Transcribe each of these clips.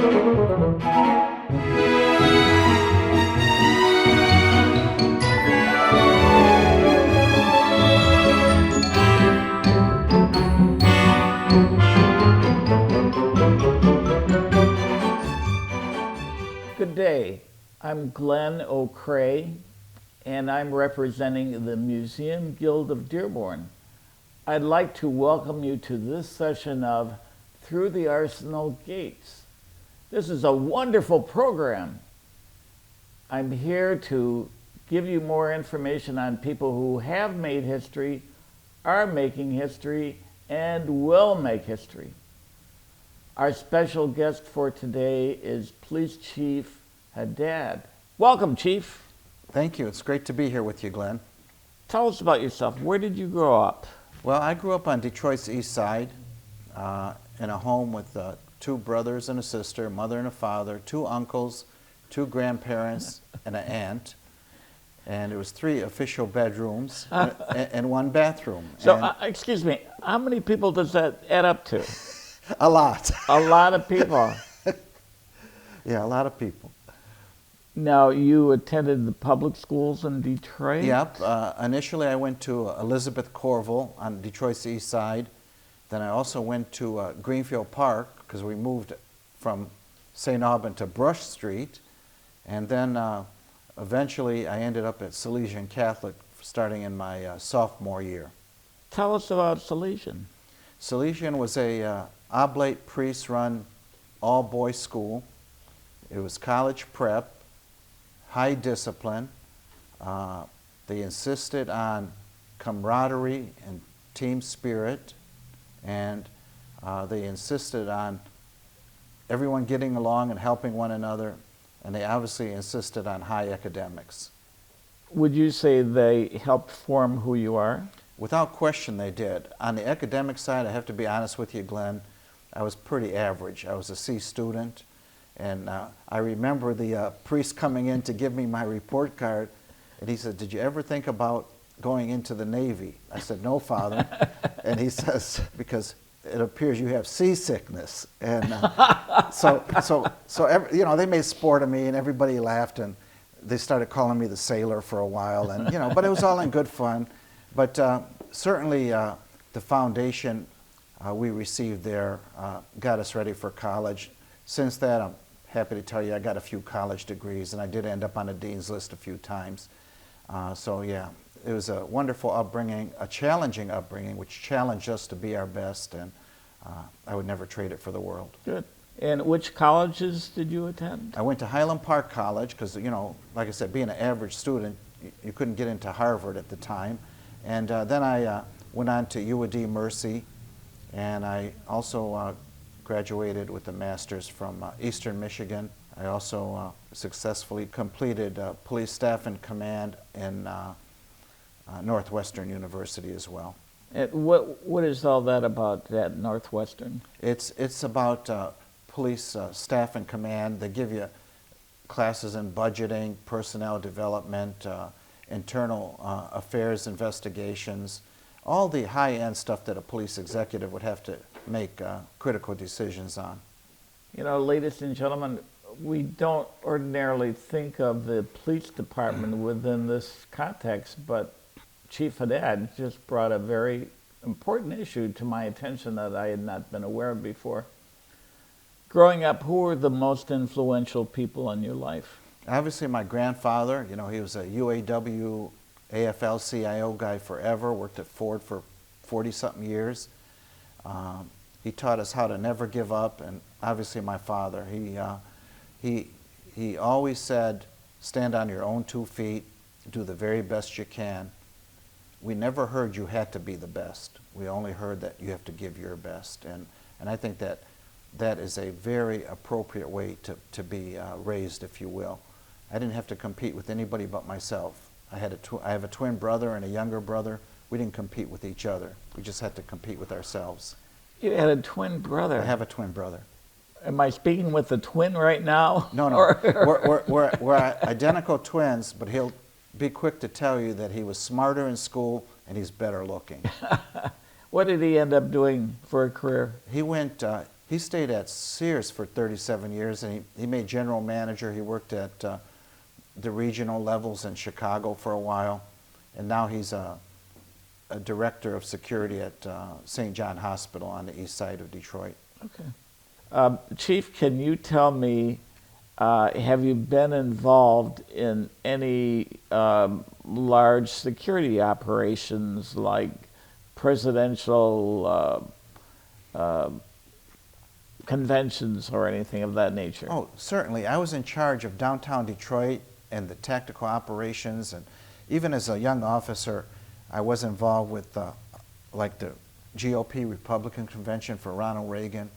Good day. I'm Glenn O'Kray, and I'm representing the Museum Guild of Dearborn. I'd like to welcome you to this session of Through the Arsenal Gates. This is a wonderful program. I'm here to give you more information on people who have made history, are making history, and will make history. Our special guest for today is Police Chief Haddad. Welcome, Chief. Thank you. It's great to be here with you, Glenn. Tell us about yourself. Where did you grow up? Well, I grew up on Detroit's east side in a home with two brothers and a sister, mother and a father, two uncles, two grandparents, and an aunt. And it was 3 official bedrooms and 1 bathroom. So, excuse me, how many people does that add up to? A lot. A lot of people. Yeah, a lot of people. Now, you attended the public schools in Detroit? Yep. Initially, I went to Elizabeth Corville on Detroit's east side. Then I also went to Greenfield Park because we moved from St. Aubin to Brush Street. And then eventually I ended up at Salesian Catholic starting in my sophomore year. Tell us about Salesian. Salesian was a oblate priest-run all-boys school. It was college prep, high discipline. They insisted on camaraderie and team spirit, and they insisted on everyone getting along and helping one another, and they obviously insisted on high academics. Would you say they helped form who you are? Without question they did. On the academic side, I have to be honest with you, Glenn, I was pretty average. I was a C student, and I remember the priest coming in to give me my report card, and he said, "Did you ever think about going into the Navy?" I said, "No, Father." And he says, "Because it appears you have seasickness." And you know, they made sport of me, and everybody laughed, and they started calling me the sailor for a while, and you know, but it was all in good fun. But certainly the foundation we received there got us ready for college. Since that, I'm happy to tell you I got a few college degrees, and I did end up on the dean's list a few times. So yeah, it was a wonderful upbringing, a challenging upbringing, which challenged us to be our best, and I would never trade it for the world. Good. And which colleges did you attend? I went to Highland Park College because, you know, like I said, being an average student, you couldn't get into Harvard at the time. And then I went on to UAD Mercy, and I also graduated with a master's from Eastern Michigan. I also successfully completed police staff and command in Northwestern University as well. And what is all that about at Northwestern? It's about police staff and command. They give you classes in budgeting, personnel development, internal affairs investigations, all the high-end stuff that a police executive would have to make critical decisions on. You know, ladies and gentlemen, we don't ordinarily think of the police department within this context, but Chief Haddad just brought a very important issue to my attention that I had not been aware of before. Growing up, who were the most influential people in your life? Obviously, my grandfather, you know, he was a UAW AFL-CIO guy forever, worked at Ford for 40-something years. He taught us how to never give up, and obviously my father, he always said, stand on your own 2 feet, do the very best you can. We never heard you had to be the best. We only heard that you have to give your best, and I think that that is a very appropriate way to be raised, if you will. I didn't have to compete with anybody but myself. I have a twin brother and a younger brother. We didn't compete with each other. We just had to compete with ourselves. You had a twin brother? I have a twin brother. Am I speaking with the twin right now? No. We're identical twins, but he'll be quick to tell you that he was smarter in school and he's better looking. What did he end up doing for a career? He went He stayed at Sears for 37 years, and he made general manager. He worked at the regional levels in Chicago for a while, and now he's a director of security at St. John Hospital on the east side of Detroit. Okay. Chief, can you tell me, have you been involved in any large security operations like presidential conventions or anything of that nature? Oh, certainly. I was in charge of downtown Detroit and the tactical operations, and even as a young officer, I was involved with like the GOP Republican Convention for Ronald Reagan,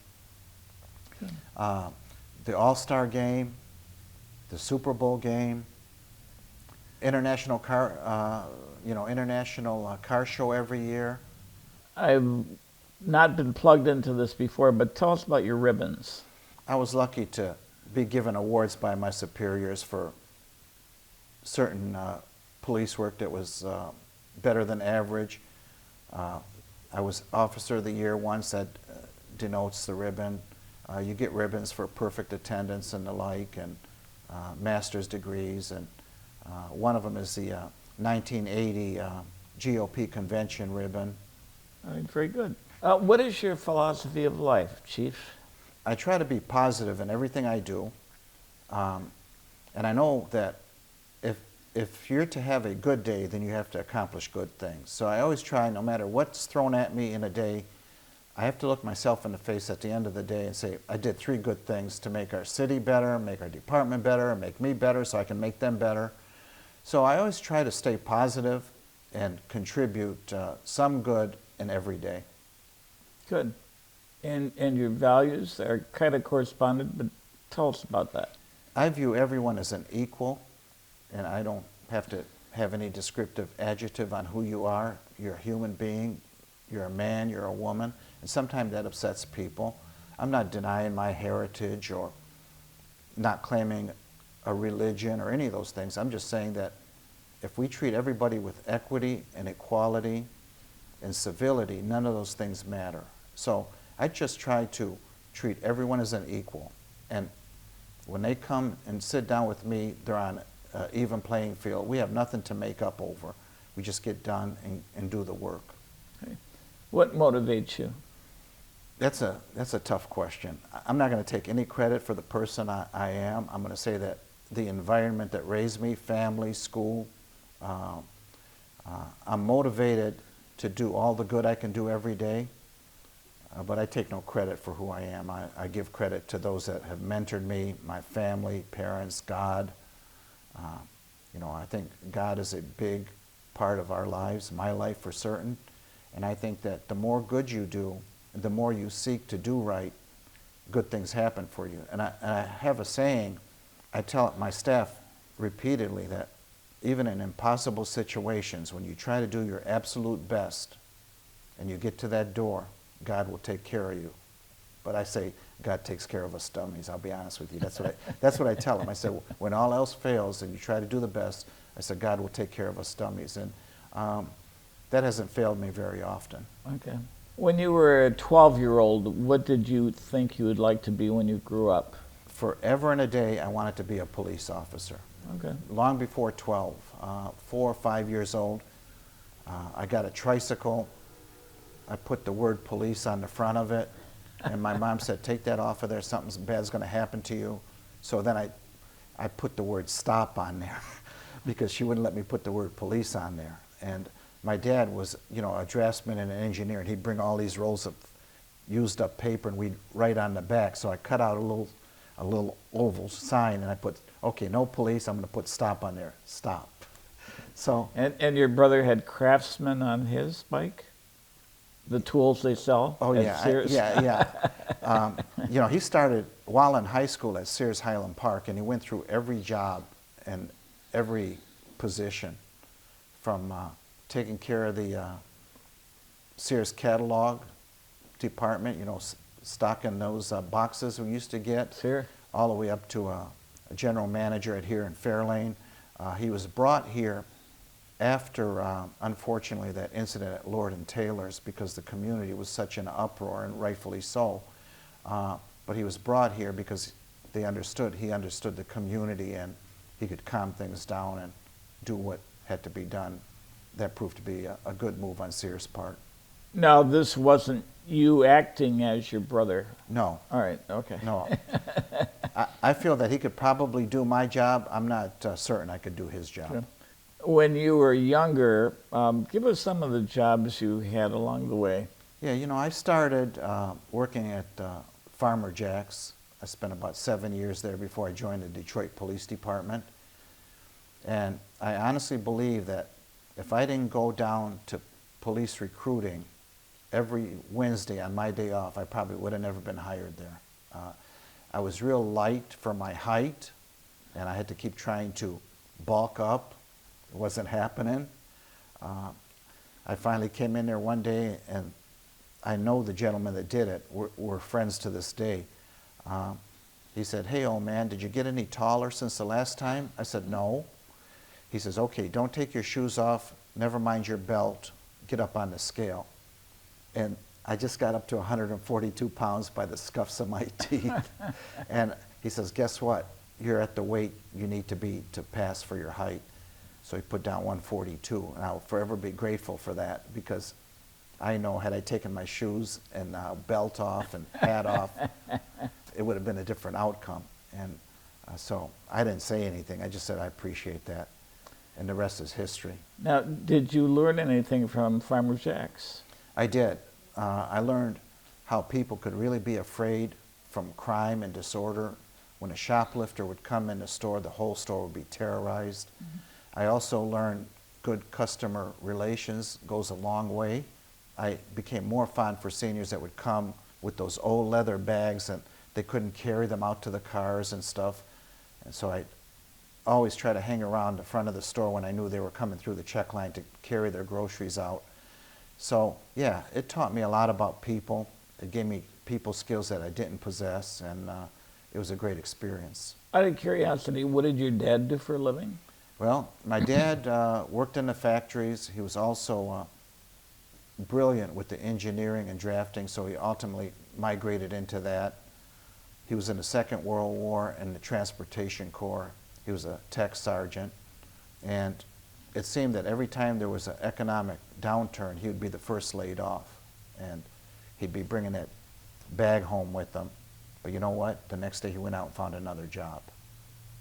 the All-Star Game, the Super Bowl game, international car show every year. I've not been plugged into this before, but tell us about your ribbons. I was lucky to be given awards by my superiors for certain police work that was better than average. I was Officer of the Year once. That denotes the ribbon. You get ribbons for perfect attendance and the like, and master's degrees, and one of them is the 1980 GOP convention ribbon. All right, very good. What is your philosophy of life, Chief? I try to be positive in everything I do, and I know that if you're to have a good day, then you have to accomplish good things. So I always try, no matter what's thrown at me in a day, I have to look myself in the face at the end of the day and say, I did 3 good things to make our city better, make our department better, make me better so I can make them better. So I always try to stay positive and contribute some good in every day. Good. And your values are kind of correspondent, but tell us about that. I view everyone as an equal, and I don't have to have any descriptive adjective on who you are. You're a human being, you're a man, you're a woman, and sometimes that upsets people. I'm not denying my heritage or not claiming a religion or any of those things. I'm just saying that if we treat everybody with equity and equality and civility, none of those things matter. So I just try to treat everyone as an equal. And when they come and sit down with me, they're on an even playing field. We have nothing to make up over. We just get done and do the work. Okay. What motivates you? That's a tough question. I'm not going to take any credit for the person I am. I'm going to say that the environment that raised me, family, school, I'm motivated to do all the good I can do every day, but I take no credit for who I am. I give credit to those that have mentored me, my family, parents, God. I think God is a big part of our lives, my life for certain, and I think that the more good you do, the more you seek to do right, good things happen for you. And I have a saying, I tell my staff repeatedly that even in impossible situations, when you try to do your absolute best and you get to that door, God will take care of you. But I say, God takes care of us dummies, I'll be honest with you. That's what I tell them. I said, when all else fails and you try to do the best, I said, God will take care of us dummies. And that hasn't failed me very often. Okay. When you were a 12-year-old, what did you think you would like to be when you grew up? Forever and a day, I wanted to be a police officer. Okay. Long before 12, 4 or 5 years old, I got a tricycle. I put the word police on the front of it, and my mom said, take that off of there, something bad's going to happen to you. So then I put the word stop on there because she wouldn't let me put the word police on there. And my dad was, a draftsman and an engineer, and he'd bring all these rolls of used up paper and we'd write on the back. So I cut out a little oval sign and I put, okay, no police, I'm going to put stop on there, stop. So. And your brother had Craftsman on his bike? The tools they sell? Oh at yeah, Sears? yeah. He started while in high school at Sears Highland Park, and he went through every job and every position, from taking care of the Sears catalog department, stocking those boxes we used to get, Sure. all the way up to a general manager at here in Fairlane. He was brought here after, unfortunately, that incident at Lord and Taylor's, because the community was such an uproar, and rightfully so. But he was brought here because he understood the community, and he could calm things down and do what had to be done. That proved to be a good move on Sears' part. Now, this wasn't you acting as your brother. No. All right, okay. No. I feel that he could probably do my job. I'm not certain I could do his job. Sure. When you were younger, give us some of the jobs you had along the way. Yeah, you know, I started working at Farmer Jack's. I spent about 7 years there before I joined the Detroit Police Department. And I honestly believe that if I didn't go down to police recruiting every Wednesday on my day off, I probably would have never been hired there. I was real light for my height, and I had to keep trying to bulk up. It wasn't happening. I finally came in there one day, and I know the gentleman that did it. We're friends to this day. He said, "Hey, old man, did you get any taller since the last time?" I said, "No." He says, "Okay, don't take your shoes off, never mind your belt, get up on the scale." And I just got up to 142 pounds by the scuffs of my teeth. And he says, "Guess what? You're at the weight you need to be to pass for your height." So he put down 142, and I'll forever be grateful for that, because I know had I taken my shoes and belt off and hat off, it would have been a different outcome. And so I didn't say anything. I just said I appreciate that. And the rest is history. Now, did you learn anything from Farmer Jack's? I did. I learned how people could really be afraid from crime and disorder. When a shoplifter would come in the store, the whole store would be terrorized. Mm-hmm. I also learned good customer relations goes a long way. I became more fond for seniors that would come with those old leather bags, and they couldn't carry them out to the cars and stuff. And so I always try to hang around the front of the store when I knew they were coming through the check line to carry their groceries out. So yeah, it taught me a lot about people. It gave me people skills that I didn't possess, and it was a great experience. Out of curiosity, what did your dad do for a living? Well, my dad worked in the factories. He was also brilliant with the engineering and drafting, so he ultimately migrated into that. He was in the Second World War in the Transportation Corps. He was a tech sergeant, and it seemed that every time there was an economic downturn, he would be the first laid off, and he'd be bringing that bag home with him. But you know what? The next day he went out and found another job.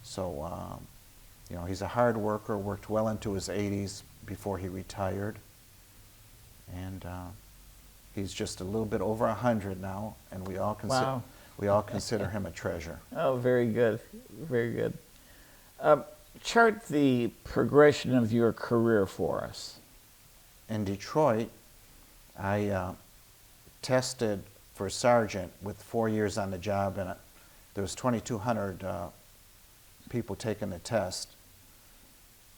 So, you know, he's a hard worker, worked well into his 80s before he retired, and he's just a little bit over 100 now, and we all consider him a treasure. Oh, very good, very good. Chart the progression of your career for us. In Detroit, I tested for sergeant with 4 years on the job, and there was 2,200 people taking the test,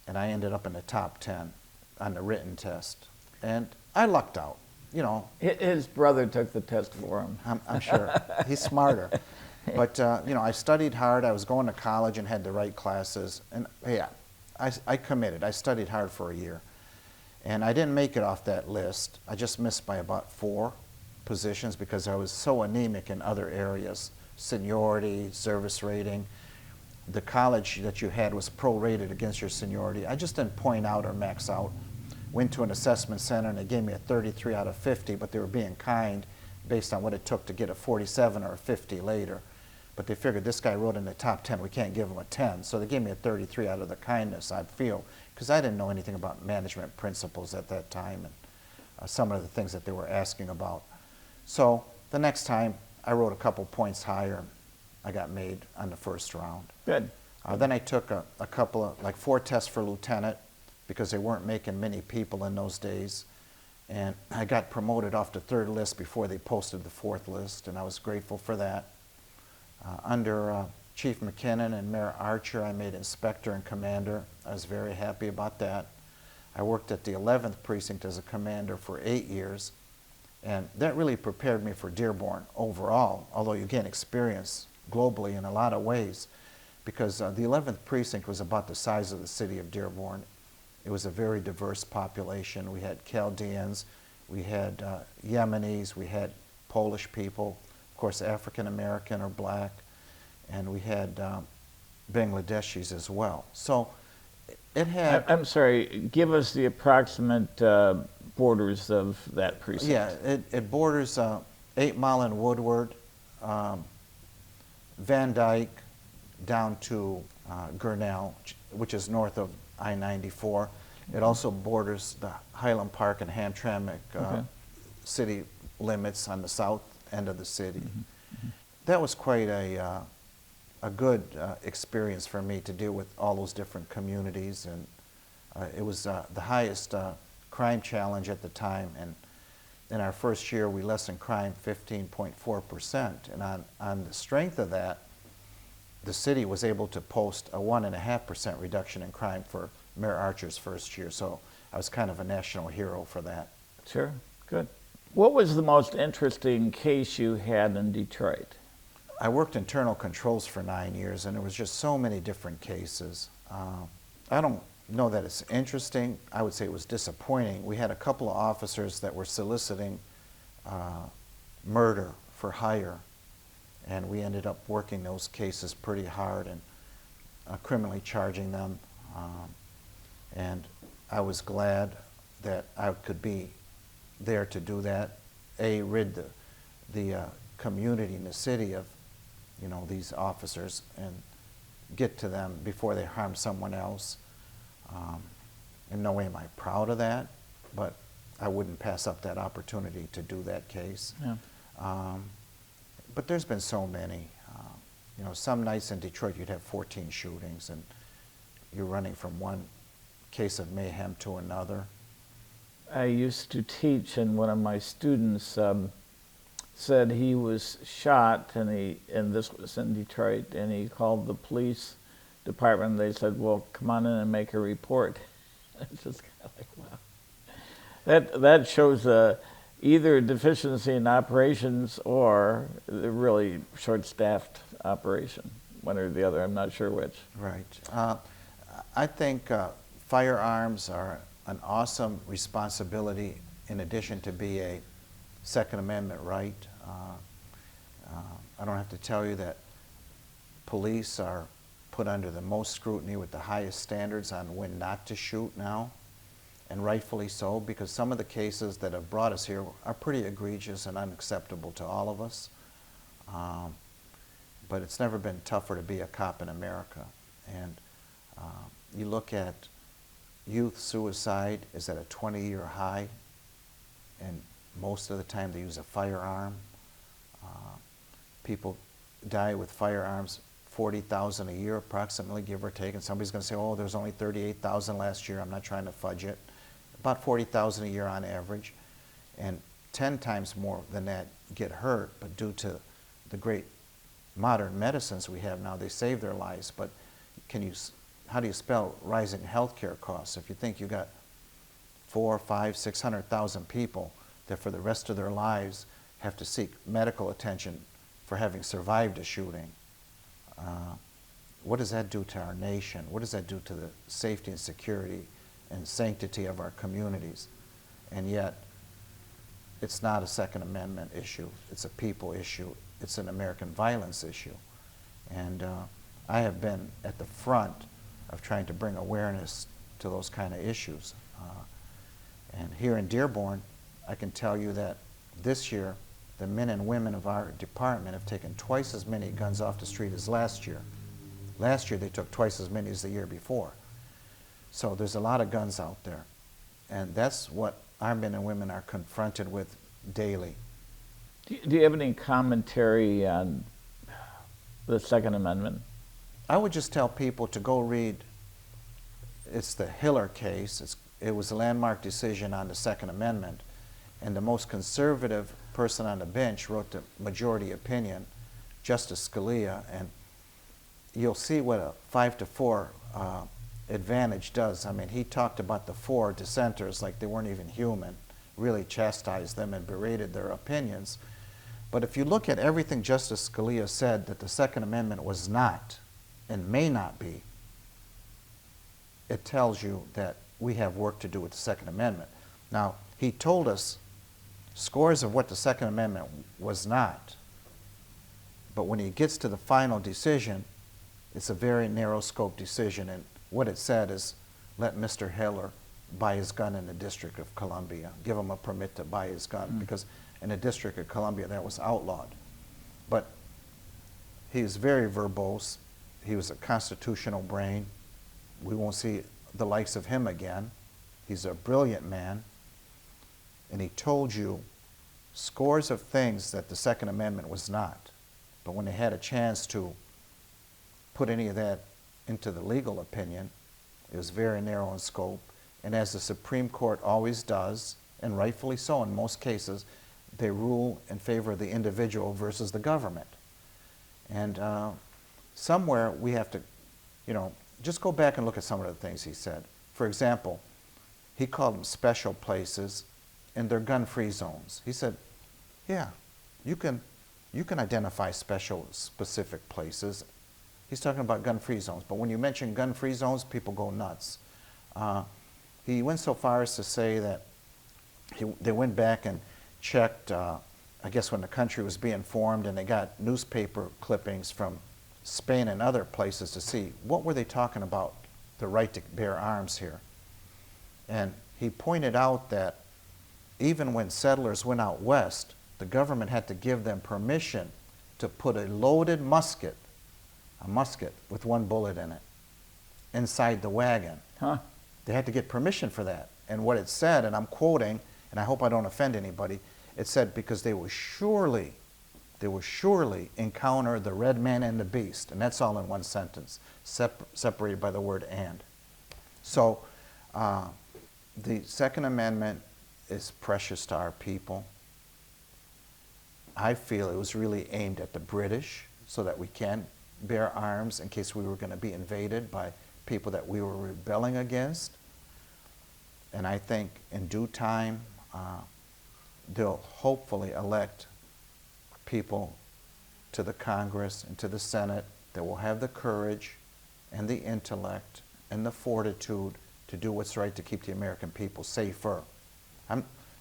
and I ended up in the top 10 on the written test. And I lucked out, you know. His brother took the test for him. I'm sure. He's smarter. But, you know, I studied hard. I was going to college and had the right classes. And, yeah, I committed. I studied hard for a year. And I didn't make it off that list. I just missed by about 4 positions because I was so anemic in other areas. Seniority, service rating. The college that you had was prorated against your seniority. I just didn't point out or max out. Went to an assessment center, and they gave me a 33 out of 50, but they were being kind based on what it took to get a 47 or a 50 later. But they figured this guy wrote in the top 10, we can't give him a 10. So they gave me a 33 out of the kindness, I'd feel, because I didn't know anything about management principles at that time and some of the things that they were asking about. So the next time, I wrote a couple points higher. I got made on the first round. Good. Then I took a couple of, like 4 tests for lieutenant, because they weren't making many people in those days. And I got promoted off the 3rd list before they posted the 4th list, and I was grateful for that. Under Chief McKinnon and Mayor Archer, I made inspector and commander. I was very happy about that. I worked at the 11th precinct as a commander for 8 years, and that really prepared me for Dearborn overall, although you gain experience globally in a lot of ways, because the 11th precinct was about the size of the city of Dearborn. It was a very diverse population. We had Chaldeans, we had Yemenis, we had Polish people. Of course, African American or black, and we had Bangladeshis as well. So it had... I'm sorry, give us the approximate borders of that precinct. Yeah, it borders 8 Mile and Woodward, Van Dyke, down to Grinnell, which is north of I-94. It also borders the Highland Park and Hamtramck city limits on the south end of the city. That was quite a good experience for me to deal with all those different communities, and it was the highest crime challenge at the time, and in our first year we lessened crime 15.4%, and on the strength of that, the city was able to post a 1.5% reduction in crime for Mayor Archer's first year, so I was kind of a national hero for that. Sure, good. What was the most interesting case you had in Detroit? I worked internal controls for 9 years, and there was just so many different cases. I don't know that it's interesting. I would say it was disappointing. We had a couple of officers that were soliciting murder for hire, and we ended up working those cases pretty hard and criminally charging them. And I was glad that I could be there to do that. Rid the community and the city of, you know, these officers and get to them before they harm someone else. In no way am I proud of that, but I wouldn't pass up that opportunity to do that case. Yeah. But there's been so many. You know, some nights in Detroit you'd have 14 shootings, and you're running from one case of mayhem to another. I used to teach, and one of my students said he was shot, and this was in Detroit, and he called the police department. They said, "Well, come on in and make a report." It's just kind of like, wow. That shows either deficiency in operations or the really short-staffed operation, one or the other. I'm not sure which. Right. I think firearms are an awesome responsibility in addition to be a Second Amendment right. I don't have to tell you that police are put under the most scrutiny with the highest standards on when not to shoot now, and rightfully so, because some of the cases that have brought us here are pretty egregious and unacceptable to all of us. But it's never been tougher to be a cop in America. And you look at youth suicide is at a 20-year high, and most of the time they use a firearm. People die with firearms, 40,000 a year approximately, give or take, and somebody's going to say, oh, there's only 38,000 last year. I'm not trying to fudge it. About 40,000 a year on average, and 10 times more than that get hurt, but due to the great modern medicines we have now, they save their lives. But how do you spell rising healthcare costs? If you think you got 400,000, 500,000, 600,000 people that for the rest of their lives have to seek medical attention for having survived a shooting, what does that do to our nation? What does that do to the safety and security and sanctity of our communities? And yet, it's not a Second Amendment issue. It's a people issue. It's an American violence issue. And I have been at the front of trying to bring awareness to those kind of issues. And here in Dearborn, I can tell you that this year, the men and women of our department have taken twice as many guns off the street as last year. Last year, they took twice as many as the year before. So there's a lot of guns out there. And that's what our men and women are confronted with daily. Do you have any commentary on the Second Amendment? I would just tell people to go read, it's the Hiller case. It was a landmark decision on the Second Amendment. And the most conservative person on the bench wrote the majority opinion, Justice Scalia, and you'll see what a 5-4 advantage does. I mean, he talked about the 4 dissenters like they weren't even human, really chastised them and berated their opinions. But if you look at everything Justice Scalia said that the Second Amendment was not and may not be, it tells you that we have work to do with the Second Amendment. Now, he told us scores of what the Second Amendment was not, But when he gets to the final decision, it's a very narrow scope decision. And what it said is, let Mr. Heller buy his gun in the District of Columbia, give him a permit to buy his gun, because in the District of Columbia that was outlawed. But he was very verbose. He was a constitutional brain. We won't see the likes of him again. He's a brilliant man. And he told you scores of things that the Second Amendment was not. But when they had a chance to put any of that into the legal opinion, it was very narrow in scope. And as the Supreme Court always does, and rightfully so in most cases, they rule in favor of the individual versus the government. And somewhere we have to, just go back and look at some of the things he said. For example, he called them special places, and they're gun-free zones. He said, yeah, you can identify specific places. He's talking about gun-free zones, but when you mention gun-free zones, people go nuts. He went so far as to say that they went back and checked, I guess when the country was being formed, and they got newspaper clippings from Spain and other places to see what were they talking about the right to bear arms here. And he pointed out that even when settlers went out west, the government had to give them permission to put a loaded musket, a musket with one bullet in it, inside the wagon. Huh. They had to get permission for that. And what it said, and I'm quoting, and I hope I don't offend anybody, it said because they will surely encounter the red man and the beast. And that's all in one sentence, separated by the word and. So the Second Amendment is precious to our people. I feel it was really aimed at the British so that we can bear arms in case we were going to be invaded by people that we were rebelling against. And I think in due time, they'll hopefully elect people to the Congress and to the Senate that will have the courage and the intellect and the fortitude to do what's right to keep the American people safer.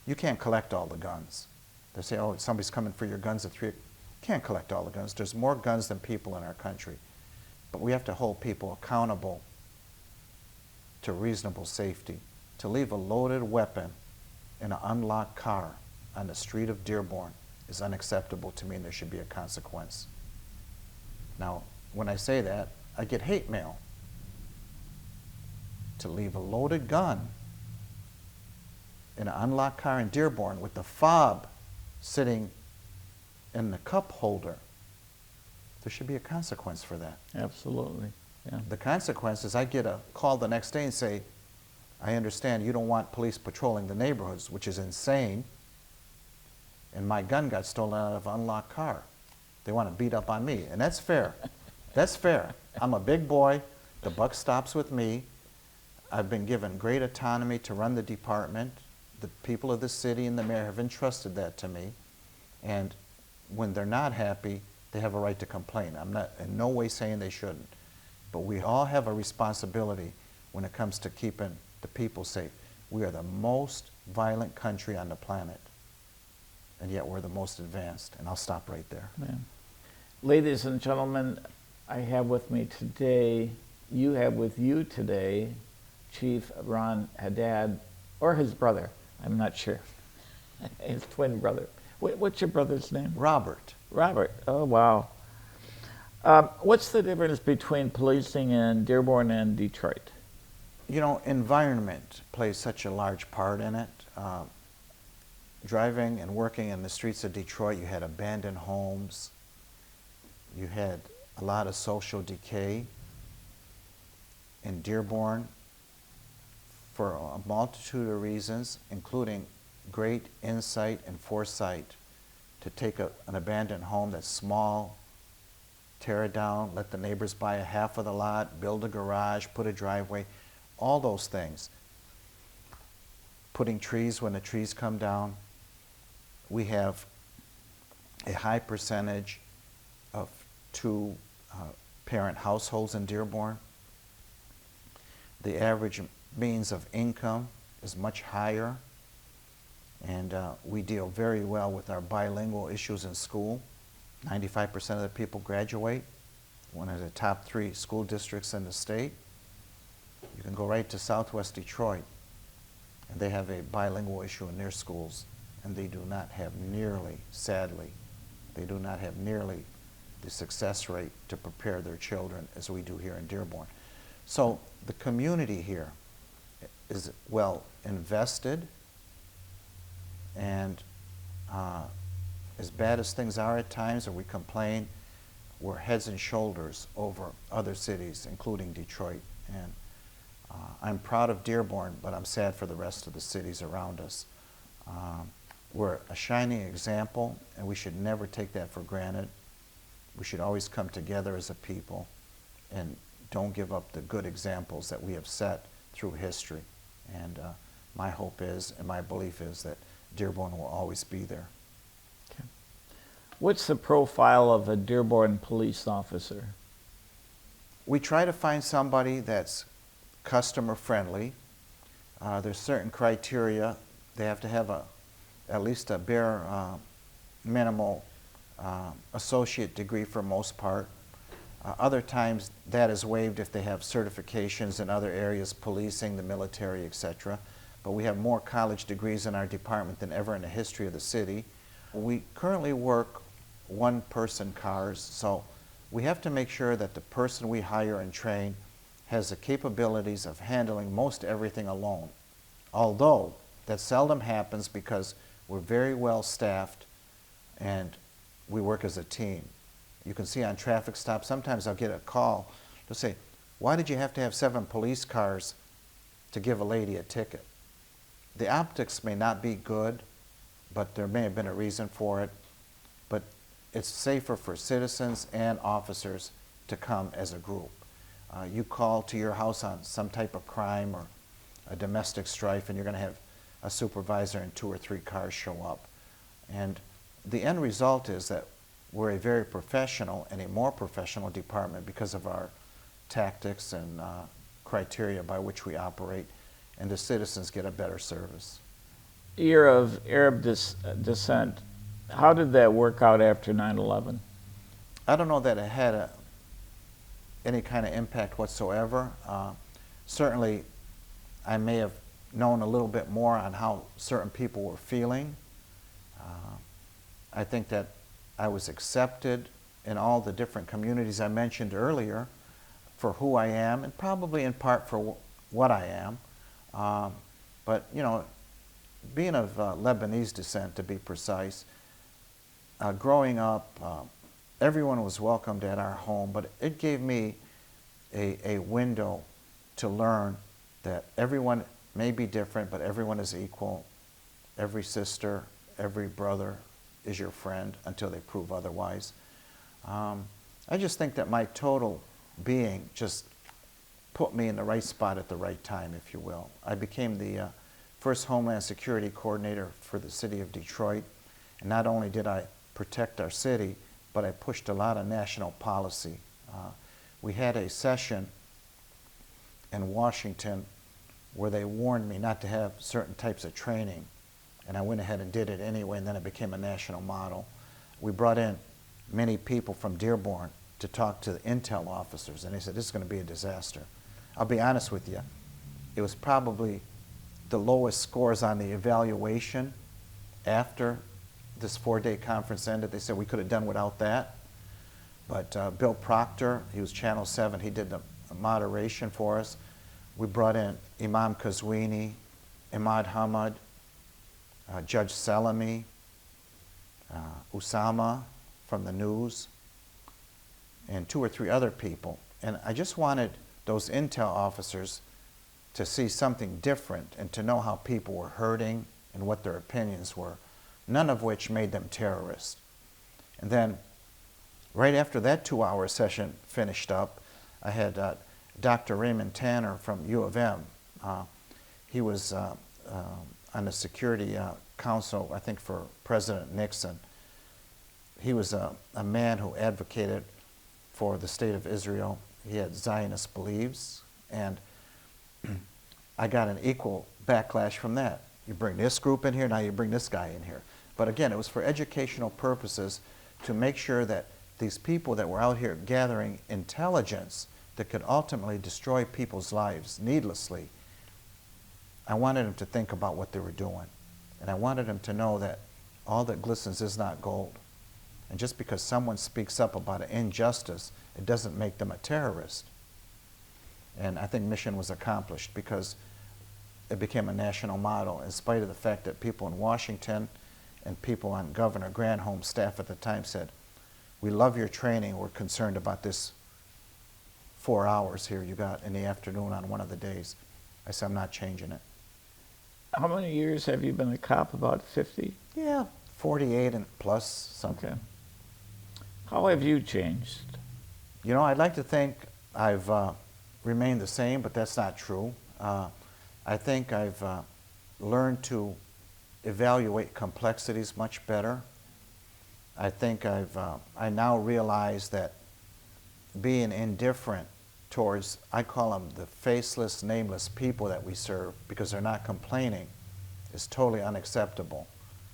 You can't collect all the guns. They say, oh, somebody's coming for your guns at 3. You can't collect all the guns. There's more guns than people in our country. But we have to hold people accountable to reasonable safety. To leave a loaded weapon in an unlocked car on the street of Dearborn is unacceptable to me, and there should be a consequence. Now, when I say that, I get hate mail. To leave a loaded gun in an unlocked car in Dearborn with the fob sitting in the cup holder, there should be a consequence for that. Absolutely, yeah. The consequence is I get a call the next day and say, I understand you don't want police patrolling the neighborhoods, which is insane, and my gun got stolen out of an unlocked car. They want to beat up on me, and that's fair. That's fair. I'm a big boy. The buck stops with me. I've been given great autonomy to run the department. The people of the city and the mayor have entrusted that to me, and when they're not happy, they have a right to complain. I'm not in no way saying they shouldn't, but we all have a responsibility when it comes to keeping the people safe. We are the most violent country on the planet, and yet we're the most advanced, and I'll stop right there. Yeah. Ladies and gentlemen, I have with me today, you have with you today, Chief Ron Haddad, or his brother, I'm not sure, his twin brother. What's your brother's name? Robert. Robert, oh wow. What's the difference between policing in Dearborn and Detroit? You know, environment plays such a large part in it. Driving and working in the streets of Detroit, you had abandoned homes, you had a lot of social decay. In Dearborn, for a multitude of reasons, including great insight and foresight, to take an abandoned home that's small, tear it down, let the neighbors buy a half of the lot, build a garage, put a driveway, all those things. Putting trees when the trees come down. We have a high percentage of two-parent households in Dearborn. The average means of income is much higher, and we deal very well with our bilingual issues in school. 95% of the people graduate, one of the top 3 school districts in the state. You can go right to Southwest Detroit, and they have a bilingual issue in their schools, and they do not have nearly, sadly, they do not have nearly the success rate to prepare their children as we do here in Dearborn. So the community here is well invested, and as bad as things are at times, or we complain, we're heads and shoulders over other cities, including Detroit. And I'm proud of Dearborn, but I'm sad for the rest of the cities around us. We're a shining example, and we should never take that for granted. We should always come together as a people and don't give up the good examples that we have set through history. And my hope is, and my belief is, that Dearborn will always be there. Okay. What's the profile of a Dearborn police officer? We try to find somebody that's customer friendly. There's certain criteria. They have to have at least a bare minimal associate degree for most part. Other times that is waived if they have certifications in other areas, policing, the military, etc. But we have more college degrees in our department than ever in the history of the city. We currently work one-person cars, so we have to make sure that the person we hire and train has the capabilities of handling most everything alone. Although that seldom happens because we're very well staffed and we work as a team. You can see on traffic stops, sometimes I'll get a call to say, why did you have to have 7 police cars to give a lady a ticket? The optics may not be good, but there may have been a reason for it. But it's safer for citizens and officers to come as a group. You call to your house on some type of crime or a domestic strife, and you're going to have a supervisor and 2 or 3 cars show up. And the end result is that we're a very professional and a more professional department because of our tactics and criteria by which we operate, and the citizens get a better service. You're of Arab descent. How did that work out after 9/11? I don't know that it had any kind of impact whatsoever. Certainly, I may have known a little bit more on how certain people were feeling. I think that I was accepted in all the different communities I mentioned earlier for who I am, and probably in part for what I am. But, you know, being of Lebanese descent, to be precise, growing up, everyone was welcomed at our home, but it gave me a window to learn that everyone may be different, but everyone is equal. Every sister, every brother is your friend until they prove otherwise. I just think that my total being just put me in the right spot at the right time, if you will. I became the first Homeland Security Coordinator for the city of Detroit, and not only did I protect our city, but I pushed a lot of national policy. We had a session in Washington where they warned me not to have certain types of training, and I went ahead and did it anyway, and then it became a national model. We brought in many people from Dearborn to talk to the intel officers, and they said, this is going to be a disaster. I'll be honest with you, it was probably the lowest scores on the evaluation after this 4-day conference ended. They said we could have done without that. But Bill Proctor, he was Channel 7, he did the moderation for us. We brought in Imam Kazwini, Imad Hamad, Judge Salami, Usama from the news, and 2 or 3 other people. And I just wanted those intel officers to see something different and to know how people were hurting and what their opinions were, none of which made them terrorists. And then right after that 2-hour session finished up, I had Dr. Raymond Tanner from U of M. He was on the Security Council, I think, for President Nixon. He was a man who advocated for the state of Israel. He had Zionist beliefs, and I got an equal backlash from that. You bring this group in here, now you bring this guy in here. But again, it was for educational purposes to make sure that these people that were out here gathering intelligence that could ultimately destroy people's lives needlessly, I wanted them to think about what they were doing. And I wanted them to know that all that glistens is not gold. And just because someone speaks up about an injustice, it doesn't make them a terrorist. And I think mission was accomplished because it became a national model in spite of the fact that people in Washington and people on Governor Granholm's staff at the time said, "We love your training, we're concerned about this 4 hours here you got in the afternoon on one of the days." I said, "I'm not changing it." How many years have you been a cop? About 50? Yeah, 48 and plus something. Okay. How have you changed? You know, I'd like to think I've remained the same, but that's not true. I think I've learned to evaluate complexities much better. I think I now realize that being indifferent towards, I call them the faceless, nameless people that we serve because they're not complaining, is totally unacceptable.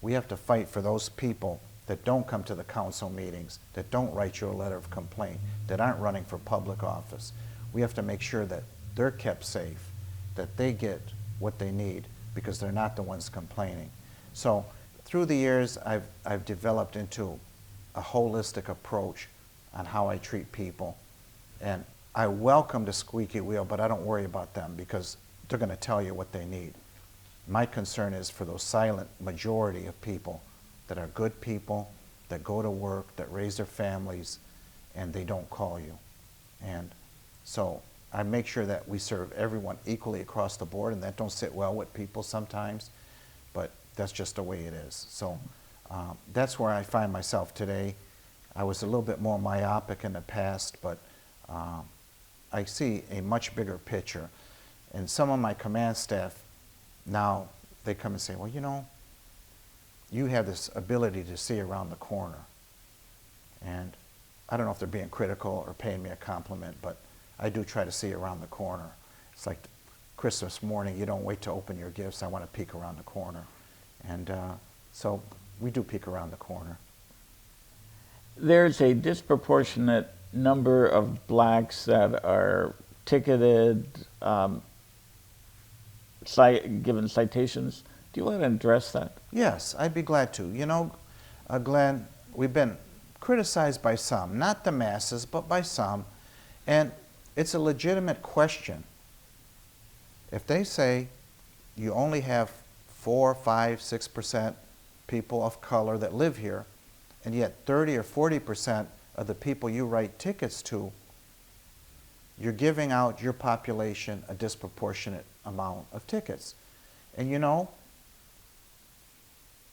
We have to fight for those people that don't come to the council meetings, that don't write you a letter of complaint, that aren't running for public office. We have to make sure that they're kept safe, that they get what they need because they're not the ones complaining. So through the years, I've developed into a holistic approach on how I treat people. And I welcome the squeaky wheel, but I don't worry about them because they're going to tell you what they need. My concern is for those silent majority of people that are good people, that go to work, that raise their families, and they don't call you. And so I make sure that we serve everyone equally across the board, and that don't sit well with people sometimes, but that's just the way it is. So that's where I find myself today. I was a little bit more myopic in the past, but I see a much bigger picture. And some of my command staff now, they come and say, "Well, you know, you have this ability to see around the corner." And I don't know if they're being critical or paying me a compliment, but I do try to see around the corner. It's like Christmas morning, you don't wait to open your gifts. I want to peek around the corner. And so we do peek around the corner. There's a disproportionate number of blacks that are ticketed, given citations. Do you want to address that? Yes, I'd be glad to. You know, Glenn, we've been criticized by some, not the masses, but by some, and it's a legitimate question. If they say you only have 4, 5, 6% people of color that live here, and yet 30 or 40% of the people you write tickets to, you're giving out your population a disproportionate amount of tickets. And you know,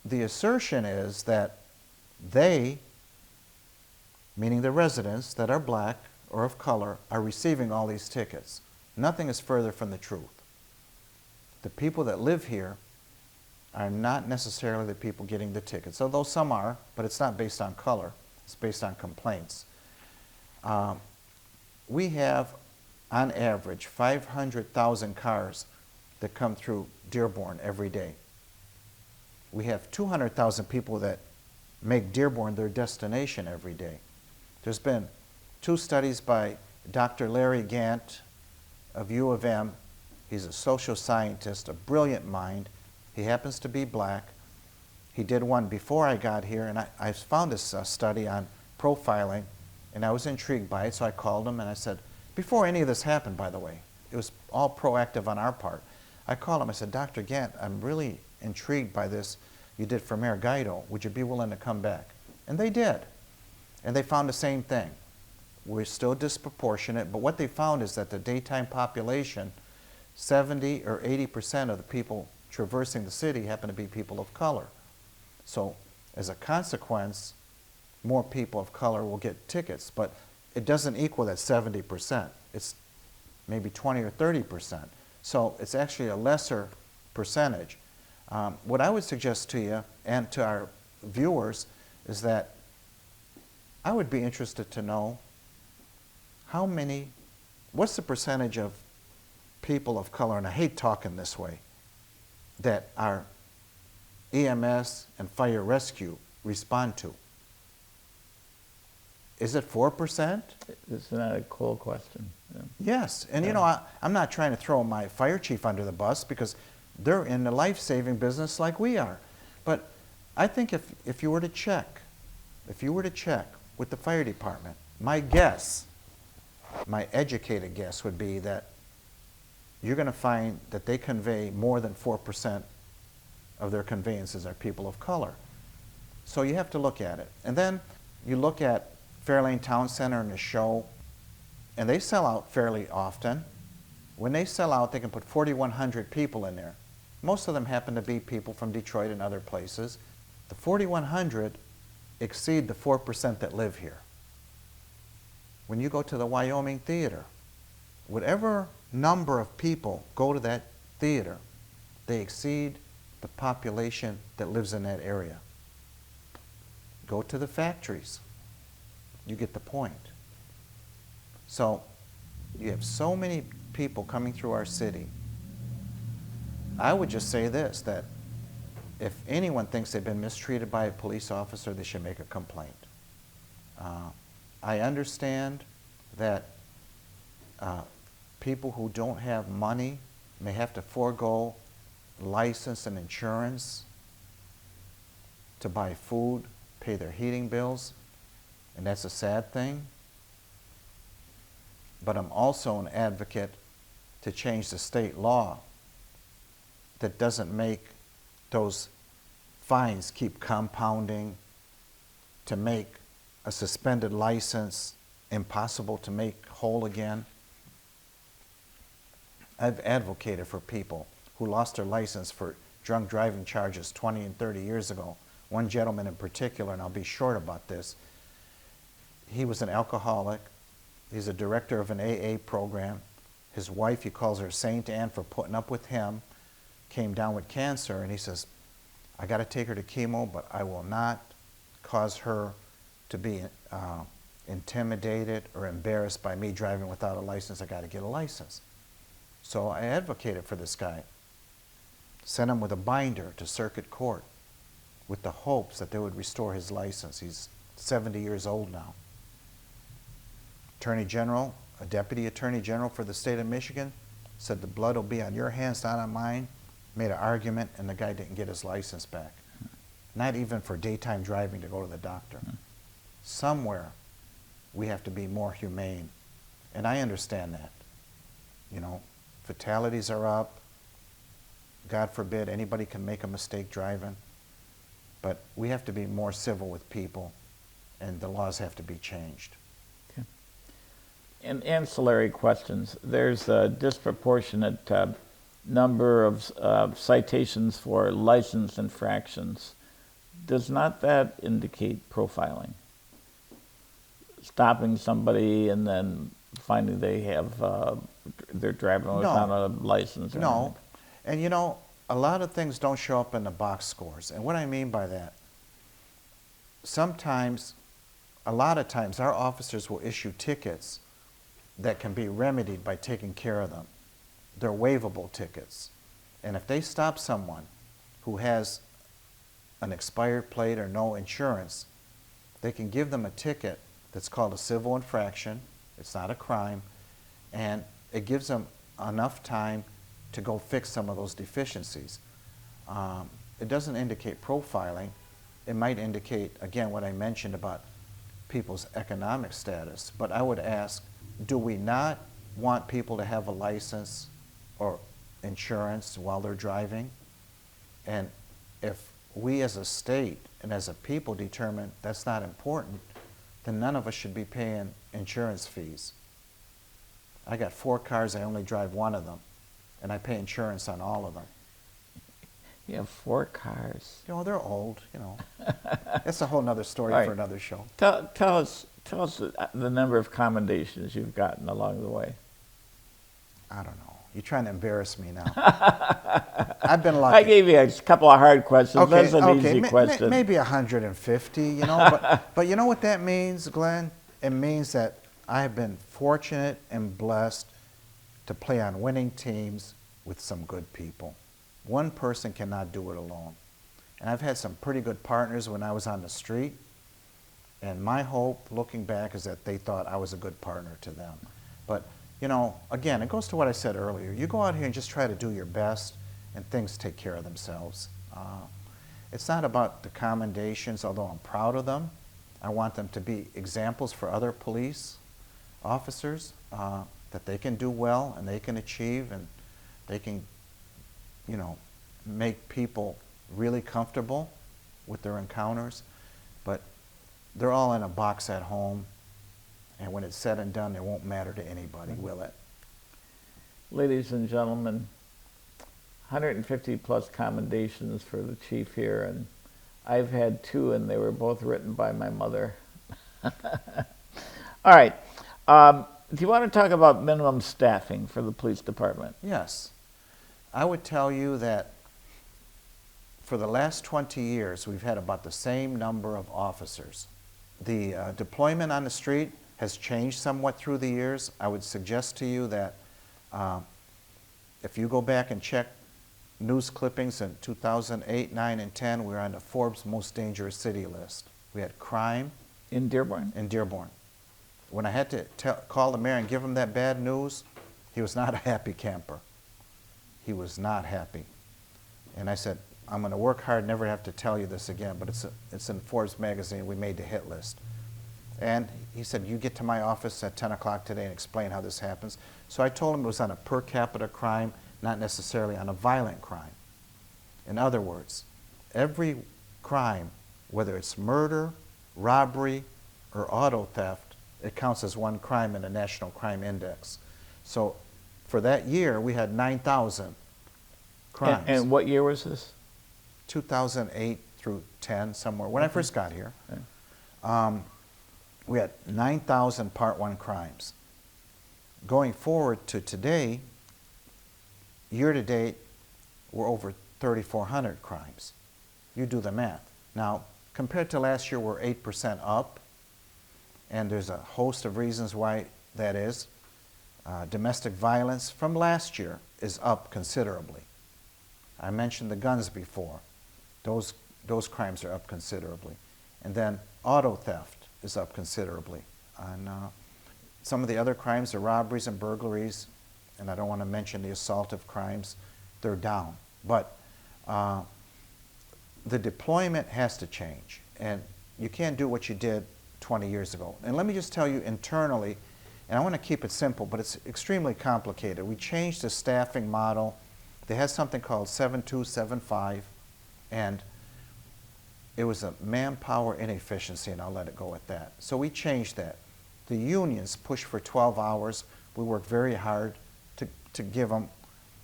the assertion is that they, meaning the residents that are black or of color, are receiving all these tickets. Nothing is further from the truth. The people that live here are not necessarily the people getting the tickets, although some are, but it's not based on color. It's based on complaints. We have, on average, 500,000 cars that come through Dearborn every day. We have 200,000 people that make Dearborn their destination every day. There's been 2 studies by Dr. Larry Gant of U of M. He's a social scientist, a brilliant mind. He happens to be black. He did one before I got here, and I found this study on profiling, and I was intrigued by it, so I called him and I said, before any of this happened, by the way, it was all proactive on our part. I called him, I said, "Dr. Gant, I'm really intrigued by this you did for Mayor Guido. Would you be willing to come back?" And they did. And they found the same thing. We're still disproportionate, but what they found is that the daytime population, 70 or 80% of the people traversing the city happen to be people of color. So as a consequence, more people of color will get tickets, but it doesn't equal that 70%. It's maybe 20 or 30%. So it's actually a lesser percentage. What I would suggest to you and to our viewers is that I would be interested to know what's the percentage of people of color, and I hate talking this way, that our EMS and fire rescue respond to. Is it 4%? It's not a cool question. Yeah. Yes, and you know, I'm not trying to throw my fire chief under the bus because they're in the life-saving business like we are. But I think if you were to check with the fire department, my guess, my educated guess would be that you're going to find that they convey more than 4% of their conveyances are people of color. So you have to look at it. And then you look at Fairlane Town Center and the show, and they sell out fairly often. When they sell out, they can put 4,100 people in there. Most of them happen to be people from Detroit and other places. The 4,100 exceed the 4% that live here. When you go to the Wyoming Theater, whatever number of people go to that theater, they exceed the population that lives in that area. Go to the factories. You get the point. So you have so many people coming through our city. I would just say this, that if anyone thinks they've been mistreated by a police officer, they should make a complaint. I understand that people who don't have money may have to forego license and insurance to buy food, pay their heating bills, and that's a sad thing. But I'm also an advocate to change the state law that doesn't make those fines keep compounding, to make a suspended license impossible to make whole again. I've advocated for people who lost their license for drunk driving charges 20 and 30 years ago. One gentleman in particular, and I'll be short about this, he was an alcoholic. He's a director of an AA program. His wife, he calls her Saint Anne for putting up with him, came down with cancer, and he says, I got to take her to chemo, but I will not cause her to be intimidated or embarrassed by me driving without a license. I got to get a license. So I advocated for this guy. Sent him with a binder to circuit court with the hopes that they would restore his license. He's 70 years old now. Attorney General, a deputy attorney general for the state of Michigan, said the blood will be on your hands, not on mine. Made an argument, and the guy didn't get his license back. Not even for daytime driving to go to the doctor. Somewhere we have to be more humane. And I understand that. You know, fatalities are up. God forbid anybody can make a mistake driving. But we have to be more civil with people, and the laws have to be changed. Okay. And ancillary questions. There's a disproportionate number of citations for license infractions. Does not that indicate profiling? Stopping somebody and then finding they have they're driving without a license? Or no. anything? And you know, a lot of things don't show up in the box scores. And what I mean by that, sometimes, a lot of times, our officers will issue tickets that can be remedied by taking care of them. They're waivable tickets. And if they stop someone who has an expired plate or no insurance, they can give them a ticket that's called a civil infraction. It's not a crime. And it gives them enough time to go fix some of those deficiencies. It doesn't indicate profiling. It might indicate, again, what I mentioned about people's economic status. But I would ask, do we not want people to have a license or insurance while they're driving? And if we as a state and as a people determine that's not important, then none of us should be paying insurance fees. I got 4 cars, I only drive one of them, and I pay insurance on all of them. You have 4 cars. You know, they're old, you know. That's a whole nother story Right. for another show. Tell us the number of commendations you've gotten along the way. I don't know. You're trying to embarrass me now. I've been lucky. I gave you a couple of hard questions. That's an easy question. Maybe 150, you know. but you know what that means, Glenn? It means that I have been fortunate and blessed to play on winning teams with some good people. One person cannot do it alone. And I've had some pretty good partners when I was on the street. And my hope, looking back, is that they thought I was a good partner to them. But, you know, again, it goes to what I said earlier. You go out here and just try to do your best, and things take care of themselves. It's not about the commendations, although I'm proud of them. I want them to be examples for other police officers, that they can do well and they can achieve and they can, you know, make people really comfortable with their encounters. But they're all in a box at home, and when it's said and done, it won't matter to anybody, will it? Ladies and gentlemen, 150 plus commendations for the chief here, and I've had 2, and they were both written by my mother. All right. Do you want to talk about minimum staffing for the police department? Yes. I would tell you that for the last 20 years, we've had about the same number of officers. The deployment on the street has changed somewhat through the years. I would suggest to you that if you go back and check news clippings in 2008, 9, and 10, we were on the Forbes Most Dangerous City list. We had crime. In Dearborn? In Dearborn. When I had to call the mayor and give him that bad news, he was not a happy camper. He was not happy. And I said, I'm going to work hard, never have to tell you this again, but it's in Forbes magazine. We made the hit list. And he said, you get to my office at 10 o'clock today and explain how this happens. So I told him it was on a per capita crime, not necessarily on a violent crime. In other words, every crime, whether it's murder, robbery, or auto theft, it counts as one crime in the National Crime Index. So for that year, we had 9,000 crimes. And what year was this? 2008 through 10, somewhere, when I first got here. Okay. We had 9,000 Part 1 crimes. Going forward to today, year to date, we're over 3,400 crimes. You do the math. Now, compared to last year, we're 8% up, and there's a host of reasons why that is. Domestic violence from last year is up considerably. I mentioned the guns before. Those crimes are up considerably. And then auto theft is up considerably. And some of the other crimes, the robberies and burglaries, and I don't want to mention the assaultive crimes, they're down. But the deployment has to change, and you can't do what you did 20 years ago. And let me just tell you internally, and I want to keep it simple, but it's extremely complicated. We changed the staffing model. They had something called 7275, and it was a manpower inefficiency, and I'll let it go at that. So we changed that. The unions pushed for 12 hours. We worked very hard to give them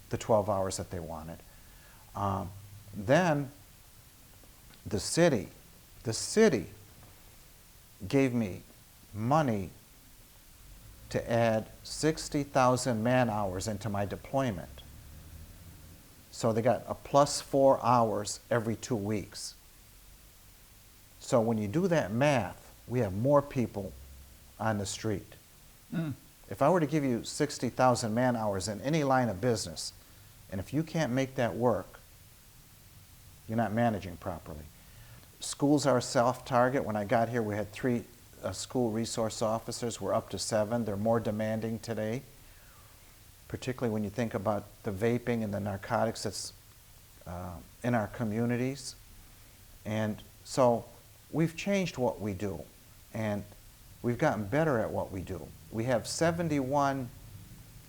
the 12 hours that they wanted. Then the city gave me money to add 60,000 man-hours into my deployment. So they got a plus 4 hours every 2 weeks. So when you do that math, we have more people on the street. If I were to give you 60,000 man-hours in any line of business, and if you can't make that work, you're not managing properly. Schools are a soft target. When I got here, we had 3 school resource officers. We're up to 7. They're more demanding today, particularly when you think about the vaping and the narcotics that's in our communities. And so we've changed what we do, and we've gotten better at what we do. We have 71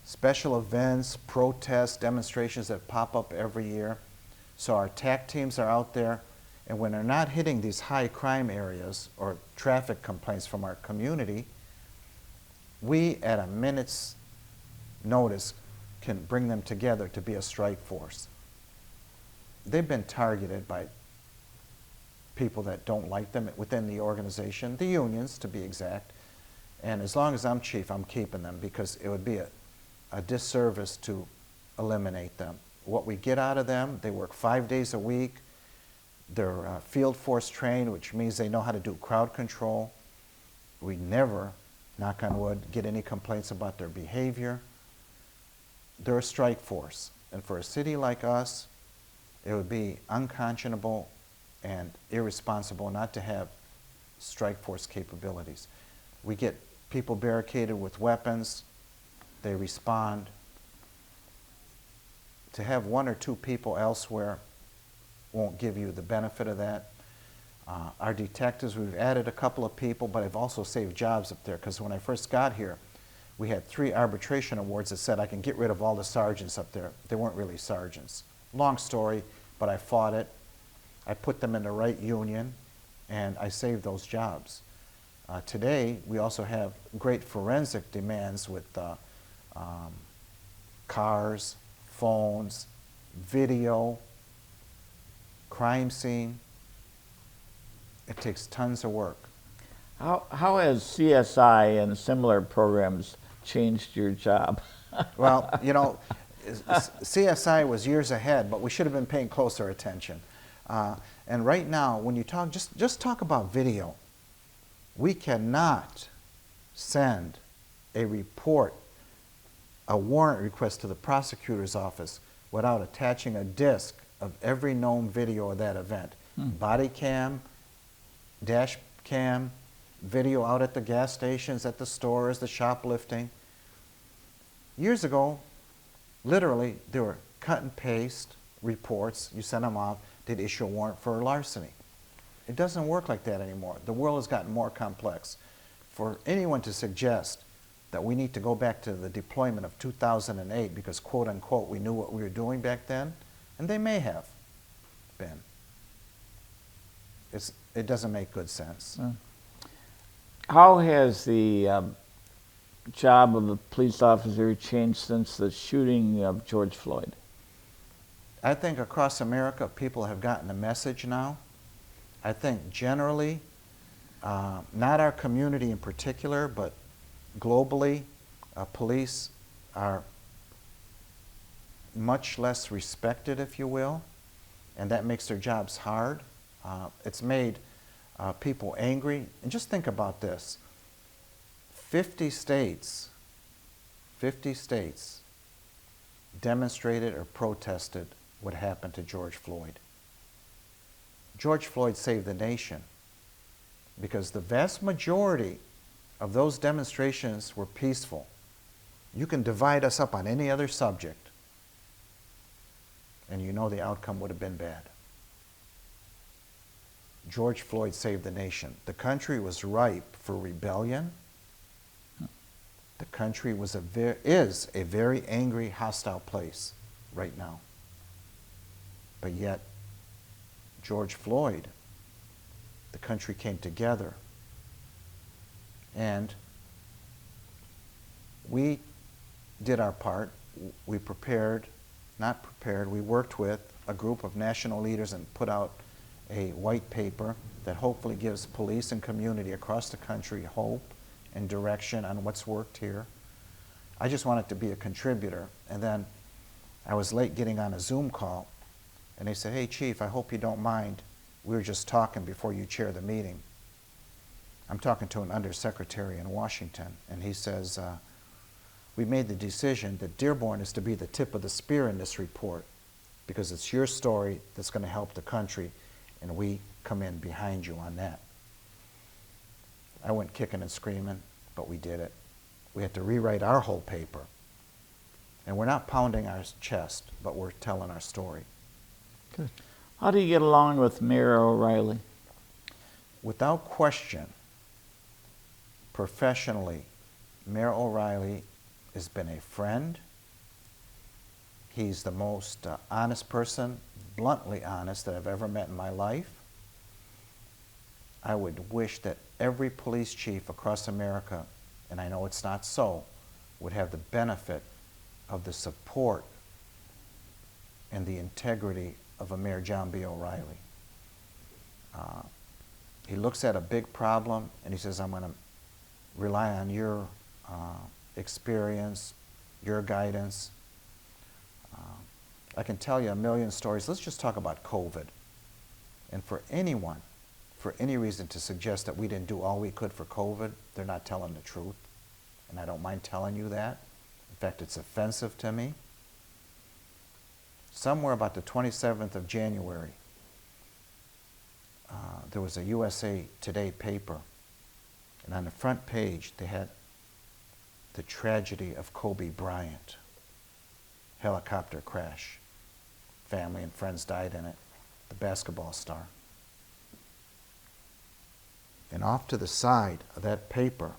special events, protests, demonstrations that pop up every year. So our TAC teams are out there, and when they're not hitting these high crime areas or traffic complaints from our community, we, at a minute's notice, can bring them together to be a strike force. They've been targeted by people that don't like them within the organization, the unions to be exact, and as long as I'm chief, I'm keeping them, because it would be a disservice to eliminate them. What we get out of them, they work 5 days a week. They're field force trained, which means they know how to do crowd control. We never, knock on wood, get any complaints about their behavior. They're a strike force. And for a city like us, it would be unconscionable and irresponsible not to have strike force capabilities. We get people barricaded with weapons, they respond. To have one or two people elsewhere won't give you the benefit of that. Our detectives, we've added a couple of people, but I've also saved jobs up there, because when I first got here, we had 3 arbitration awards that said I can get rid of all the sergeants up there. They weren't really sergeants. Long story, but I fought it. I put them in the right union, and I saved those jobs. Today, we also have great forensic demands with cars, phones, video, crime scene. It takes tons of work. How has CSI and similar programs changed your job? Well, you know, CSI was years ahead, but we should have been paying closer attention. And right now, when you talk, just talk about video. We cannot send a report, a warrant request to the prosecutor's office without attaching a disc of every known video of that event. Body cam, dash cam, video out at the gas stations, at the stores, the shoplifting. Years ago, literally, there were cut and paste reports. You send them off, they'd issue a warrant for larceny. It doesn't work like that anymore. The world has gotten more complex. For anyone to suggest that we need to go back to the deployment of 2008 because, quote unquote, we knew what we were doing back then, and they may have been. It doesn't make good sense. How has the job of a police officer changed since the shooting of George Floyd? I think across America, people have gotten the message now. I think generally, not our community in particular, but globally, police are much less respected, if you will, and that makes their jobs hard. It's made people angry. And just think about this. 50 states demonstrated or protested what happened to George Floyd. George Floyd saved the nation because the vast majority of those demonstrations were peaceful. You can divide us up on any other subject, and you know the outcome would have been bad. George Floyd saved the nation. The country was ripe for rebellion. The country is a very angry, hostile place right now. But yet, George Floyd, the country came together, and we did our part. We worked with a group of national leaders and put out a white paper that hopefully gives police and community across the country hope and direction on what's worked here. I just wanted to be a contributor, and then I was late getting on a Zoom call, and they said, "Hey, Chief, I hope you don't mind. We were just talking before you chair the meeting." I'm talking to an undersecretary in Washington, and he says, "We made the decision that Dearborn is to be the tip of the spear in this report because it's your story that's going to help the country, and we come in behind you on that." I went kicking and screaming, but we did it. We had to rewrite our whole paper. And we're not pounding our chest, but we're telling our story. Good. How do you get along with Mayor O'Reilly? Without question, professionally, Mayor O'Reilly has been a friend. He's the most honest person, bluntly honest, that I've ever met in my life. I would wish that every police chief across America, and I know it's not so, would have the benefit of the support and the integrity of a Mayor John B. O'Reilly. He looks at a big problem and he says, "I'm going to rely on your experience, your guidance." I can tell you a million stories. Let's just talk about COVID. And for anyone, for any reason to suggest that we didn't do all we could for COVID, they're not telling the truth. And I don't mind telling you that. In fact, it's offensive to me. Somewhere about the 27th of January, there was a USA Today paper, and on the front page they had the tragedy of Kobe Bryant. Helicopter crash. Family and friends died in it. The basketball star. And off to the side of that paper,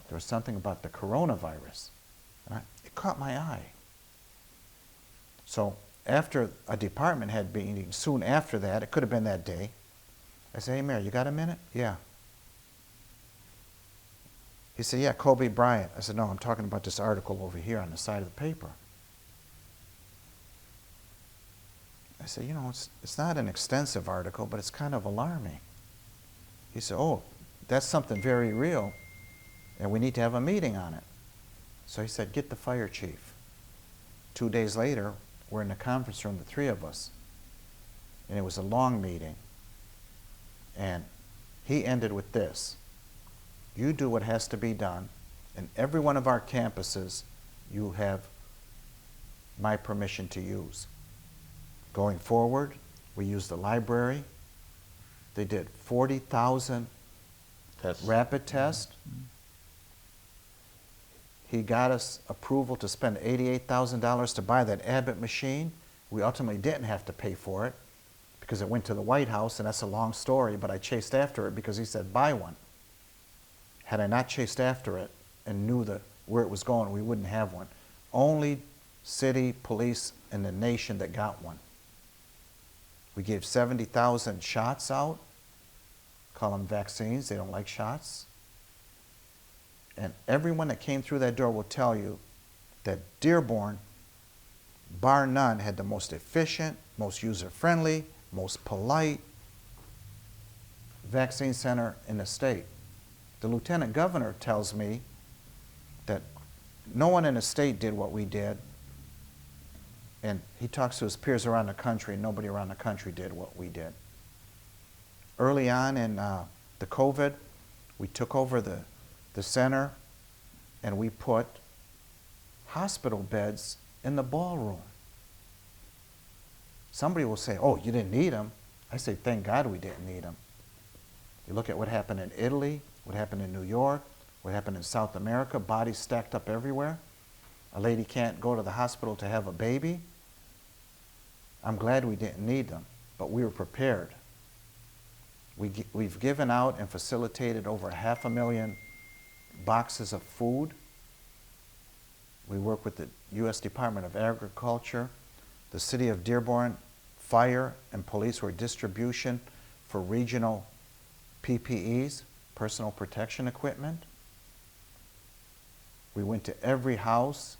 there was something about the coronavirus. And it caught my eye. So after a department head meeting, soon after that, it could have been that day, I said, "Hey, Mayor, you got a minute?" "Yeah." He said, "Yeah, Kobe Bryant." I said, "No, I'm talking about this article over here on the side of the paper." I said, "You know, it's not an extensive article, but it's kind of alarming." He said, "Oh, that's something very real, and we need to have a meeting on it." So he said, "Get the fire chief." 2 days later, we're in the conference room, the three of us, and it was a long meeting. And he ended with this: "You do what has to be done. In every one of our campuses, you have my permission to use. Going forward, we use the library." They did 40,000 rapid tests. He got us approval to spend $88,000 to buy that Abbott machine. We ultimately didn't have to pay for it because it went to the White House, and that's a long story, but I chased after it because he said, "Buy one." Had I not chased after it and knew where it was going, we wouldn't have one. Only city police in the nation that got one. We gave 70,000 shots out. Call them vaccines. They don't like shots. And everyone that came through that door will tell you that Dearborn, bar none, had the most efficient, most user-friendly, most polite vaccine center in the state. The lieutenant governor tells me that no one in the state did what we did, and he talks to his peers around the country, and nobody around the country did what we did. Early on in the COVID, we took over the center, and we put hospital beds in the ballroom. Somebody will say, "Oh, you didn't need them." I say, "Thank God we didn't need them." You look at what happened in Italy, what happened in New York, what happened in South America, bodies stacked up everywhere. A lady can't go to the hospital to have a baby. I'm glad we didn't need them, but we were prepared. We've given out and facilitated over 500,000 boxes of food. We work with the U.S. Department of Agriculture, the City of Dearborn Fire and Police were distribution for regional PPEs, personal protection equipment. We went to every house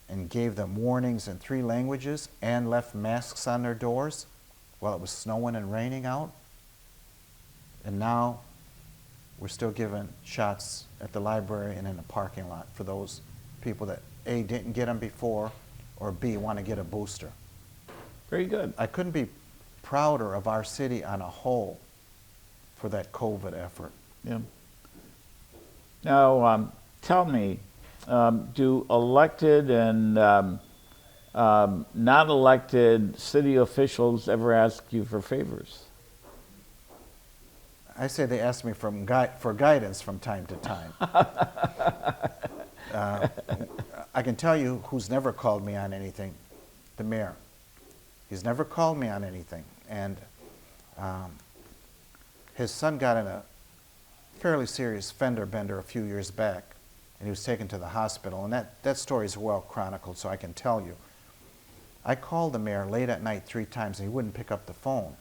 and gave them warnings in 3 languages and left masks on their doors while it was snowing and raining out. And now we're still giving shots at the library and in the parking lot for those people that A, didn't get them before, or B, want to get a booster. Very good. I couldn't be prouder of our city on a whole for that COVID effort. Yeah. Now, tell me, do elected and not elected city officials ever ask you for favors? I say they ask me for guidance from time to time. I can tell you who's never called me on anything: the mayor. He's never called me on anything. And his son got in a fairly serious fender bender a few years back, and he was taken to the hospital. And that story is well chronicled, so I can tell you. I called the mayor late at night 3 times, and he wouldn't pick up the phone.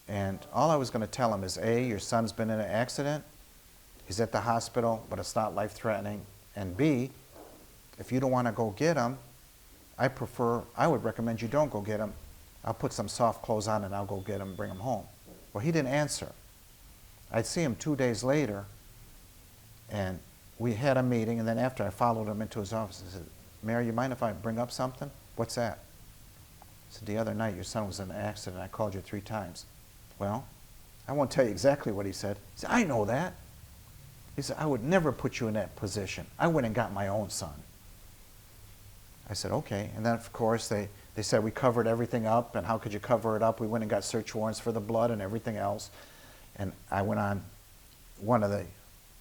And all I was going to tell him is, A, your son's been in an accident, he's at the hospital, but it's not life-threatening. And B, if you don't want to go get him, I would recommend you don't go get him. I'll put some soft clothes on and I'll go get him and bring him home. Well, he didn't answer. I'd see him 2 days later, and we had a meeting, and then after I followed him into his office, I said, "Mayor, you mind if I bring up something?" "What's that?" I said, "The other night your son was in an accident. I called you 3 times. "Well, I won't tell you exactly what he said." He said, "I know that." He said, "I would never put you in that position. I went and got my own son." I said, "Okay." And then, of course, they said we covered everything up, and how could you cover it up? We went and got search warrants for the blood and everything else. And I went on one of the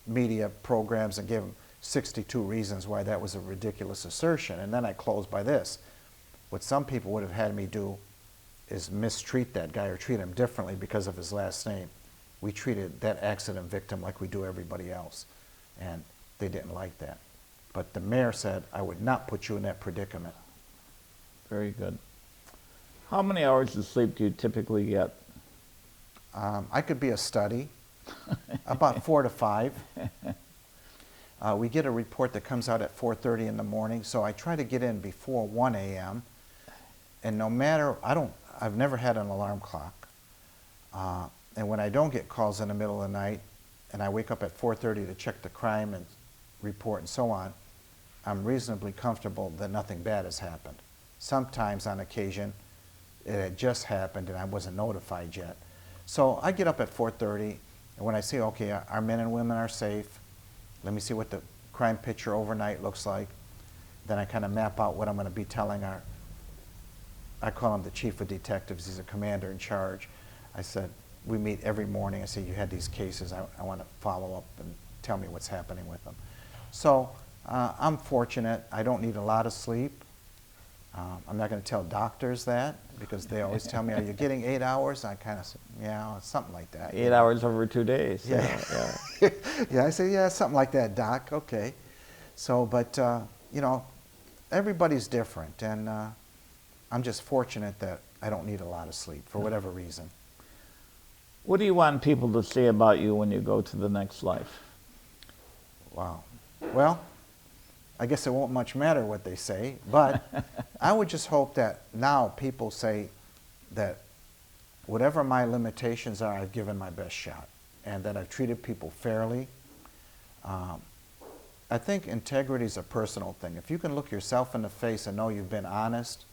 media programs and gave him 62 reasons why that was a ridiculous assertion. And then I closed by this. What some people would have had me do is mistreat that guy or treat him differently because of his last name. We treated that accident victim like we do everybody else. And they didn't like that. But the mayor said, I would not put you in that predicament. Very good. How many hours of sleep do you typically get? I could be a study, about 4 to 5. We get a report that comes out at 4:30 in the morning, so I try to get in before 1 a.m. And no matter, I've never had an alarm clock. And when I don't get calls in the middle of the night, and I wake up at 4:30 to check the crime and report and so on, I'm reasonably comfortable that nothing bad has happened. Sometimes, on occasion, it had just happened and I wasn't notified yet. So I get up at 4:30, and when I see, okay, our men and women are safe, let me see what the crime picture overnight looks like, then I kind of map out what I'm going to be telling I call him the chief of detectives, he's a commander in charge. I said, we meet every morning, I say, you had these cases, I want to follow up and tell me what's happening with them. So I'm fortunate, I don't need a lot of sleep. I'm not going to tell doctors that because they always tell me, are you getting 8 hours? I kind of say, yeah, something like that. 8 hours over 2 days. Yeah. Yeah. Yeah, I say, yeah, something like that, doc, okay. So, but, you know, everybody's different, and I'm just fortunate that I don't need a lot of sleep for whatever reason. What do you want people to say about you when you go to the next life? Wow. Well, I guess it won't much matter what they say, but I would just hope that now people say that whatever my limitations are, I've given my best shot, and that I've treated people fairly. I think integrity is a personal thing. If you can look yourself in the face and know you've been honest,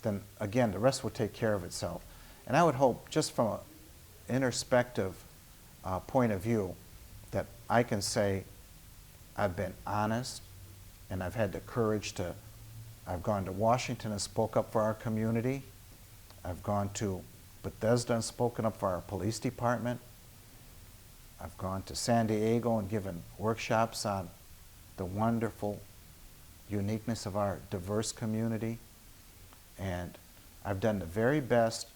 then again, the rest will take care of itself. And I would hope, just from an introspective point of view, that I can say I've been honest, and I've had the courage to, I've gone to Washington and spoke up for our community. I've gone to Bethesda and spoken up for our police department. I've gone to San Diego and given workshops on the wonderful uniqueness of our diverse community. And I've done the very best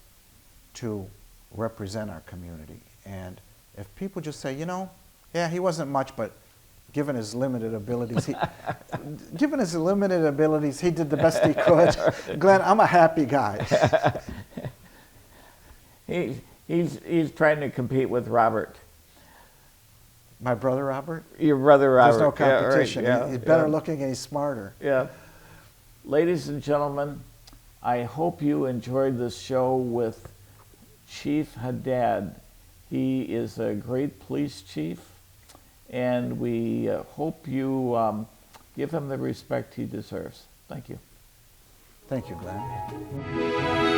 to represent our community. And if people just say, you know, yeah, he wasn't much, but given his limited abilities, he did the best he could. Glenn, I'm a happy guy. He's trying to compete with Robert. My brother Robert? Your brother Robert. There's no competition. Yeah, right. He's better looking and he's smarter. Yeah. Ladies and gentlemen, I hope you enjoyed this show with Chief Haddad. He is a great police chief, and we hope you give him the respect he deserves. Thank you. Thank you, Glenn.